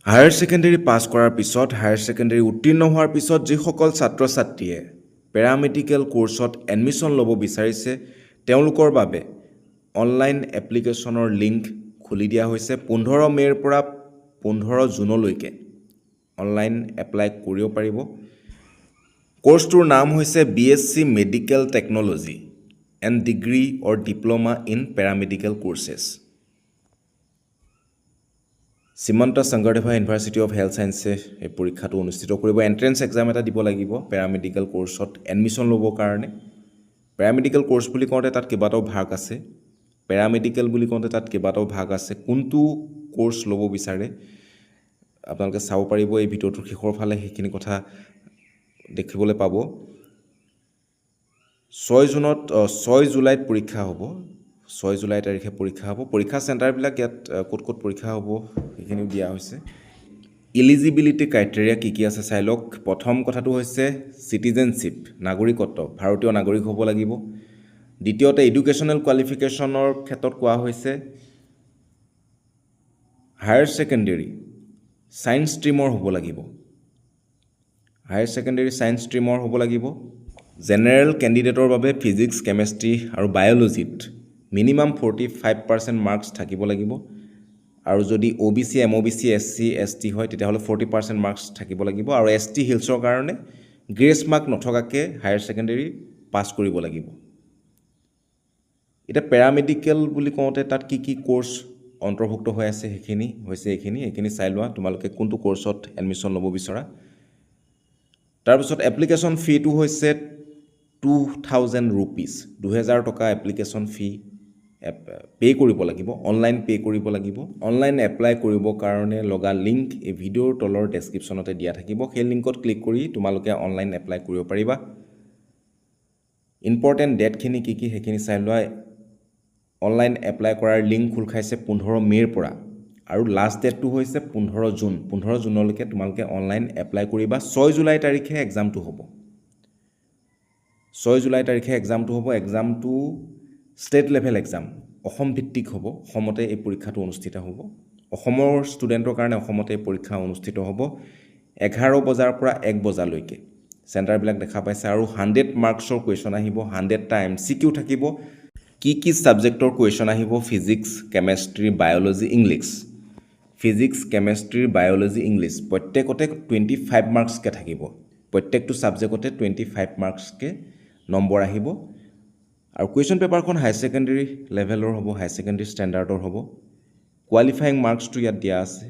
Higher secondary pass কৰাৰ পিছত higher secondary উত্তীৰ্ণ হোৱাৰ পিছত যিসকল ছাত্ৰ ছাত্ৰীয়ে পেৰামেডিকেল কোৰ্চত এডমিশ্যন ল'ব বিচাৰিছে তেওঁলোকৰ বাবে অনলাইন এপ্লিকেশ্যনৰ লিংক খুলি দিয়া হৈছে 15 মে'ৰ পৰা 15 জুনলৈকে অনলাইন এপ্লাই কৰিব পাৰিব। কোৰ্চটোৰ নাম হৈছে BSc medical technology and degree or diploma in paramedical courses. Srimanta Sankardeva university of health ছায়েন্সে এই পৰীক্ষাটো অনুষ্ঠিত কৰিব। এণ্ট্ৰেন্স এক্সাম এটা দিব লাগিব পেৰামেডিকেল কোৰ্চত এডমিশ্যন ল'বৰ কাৰণে। পেৰামেডিকেল কোৰ্চ বুলি কওঁতে তাত কেইবাটাও ভাগ আছে। পেৰামেডিকেল বুলি কওঁতে তাত কেইবাটাও ভাগ আছে। কোনটো কোৰ্চ ল'ব বিচাৰে আপোনালোকে চাব পাৰিব এই ভিডিঅ'টোৰ শেষৰ ফালে সেইখিনি কথা দেখিবলৈ পাব। 6 জুলাইত পৰীক্ষা হ'ব। 6 জুলাই তাৰিখে পৰীক্ষা হ'ব। পৰীক্ষা চেণ্টাৰবিলাক ইয়াত ক'ত ক'ত পৰীক্ষা হ'ব সেইখিনিও দিয়া হৈছে। ইলিজিবিলিটি ক্ৰাইটেৰিয়া কি কি আছে চাই লওক। প্ৰথম কথাটো হৈছে চিটিজেনশ্বিপ, নাগৰিকত্ব, ভাৰতীয় নাগৰিক হ'ব লাগিব। দ্বিতীয়তে এডুকেশ্যনেল কোৱালিফিকেশ্যনৰ ক্ষেত্ৰত কোৱা হৈছে হায়াৰ ছেকেণ্ডেৰী ছায়েন্স ষ্ট্ৰীমৰ হ'ব লাগিব। হায়াৰ ছেকেণ্ডেৰী ছায়েন্স ষ্ট্ৰীমৰ হ'ব লাগিব। জেনেৰেল কেণ্ডিডেটৰ বাবে ফিজিক্স, কেমেষ্ট্ৰি আৰু বায়'লজিত মিনিমাম 45% মাৰ্কছ থাকিব লাগিব। আৰু যদি OBC, MOBC, SC, ST হয় তেতিয়াহ'লে 40% মাৰ্কছ থাকিব লাগিব। আৰু ST হিলছৰ কাৰণে গ্ৰেছ মাৰ্ক নথকাকৈ হায়াৰ ছেকেণ্ডেৰী পাছ কৰিব লাগিব। এতিয়া পেৰামেডিকেল বুলি কওঁতে তাত কি কি কোৰ্চ অন্তৰ্ভুক্ত হৈ আছে সেইখিনি হৈছে এইখিনি চাই লোৱা তোমালোকে কোনটো কোৰ্চত এডমিশ্যন ল'ব বিচৰা। তাৰপিছত এপ্লিকেশ্যন ফিটো হৈছে 2000 ৰুপিজ, 2000 টকা এপ্লিকেশ্যন ফি পে' কৰিব লাগিব, অনলাইন পে' কৰিব লাগিব। অনলাইন এপ্লাই কৰিবৰ কাৰণে লগা লিংক এই ভিডিঅ'ৰ তলৰ ডেছক্ৰিপশ্যনতে দিয়া থাকিব। সেই লিংকত ক্লিক কৰি তোমালোকে অনলাইন এপ্লাই কৰিব পাৰিবা। ইম্পৰ্টেণ্ট ডেটখিনি কি কি সেইখিনি চাই লোৱা। অনলাইন এপ্লাই কৰাৰ লিংক খোল খাইছে 15 মে'ৰ পৰা আৰু লাষ্ট ডেটটো হৈছে 15 জুন। 15 জুনলৈকে তোমালোকে অনলাইন এপ্লাই কৰিবা। 6 জুলাই তাৰিখে এক্সামটো হ'ব। 6 জুলাই তাৰিখে এক্সামটো হ'ব। এক্সামটো ষ্টেট লেভেল এক্সাম, অসম ভিত্তিক হ'ব। অসমতে এই পৰীক্ষাটো অনুষ্ঠিত হ'ব। অসমৰ ষ্টুডেণ্টৰ কাৰণে অসমতে এই পৰীক্ষা অনুষ্ঠিত হ'ব। 11 বজাৰ পৰা 1 বজালৈকে চেণ্টাৰবিলাক দেখা পাইছে। আৰু 100 মাৰ্কছৰ কুৱেশ্যন আহিব, 100টা MCQ থাকিব। কি কি ছাবজেক্টৰ কুৱেশ্যন আহিব? Physics, chemistry, biology, English. Physics, chemistry, biology, English প্ৰত্যেকতে 25 মাৰ্কছকৈ থাকিব। প্ৰত্যেকটো ছাবজেক্টতে 25 মাৰ্কছকৈ নম্বৰ আহিব। আৰু কুৱেশ্যন পেপাৰখন হায়াৰ ছেকেণ্ডেৰী লেভেলৰ হ'ব, হায়াৰ ছেকেণ্ডেৰী ষ্টেণ্ডাৰ্ডৰ হ'ব। কোৱালিফাইং মাৰ্কছটো ইয়াত দিয়া আছে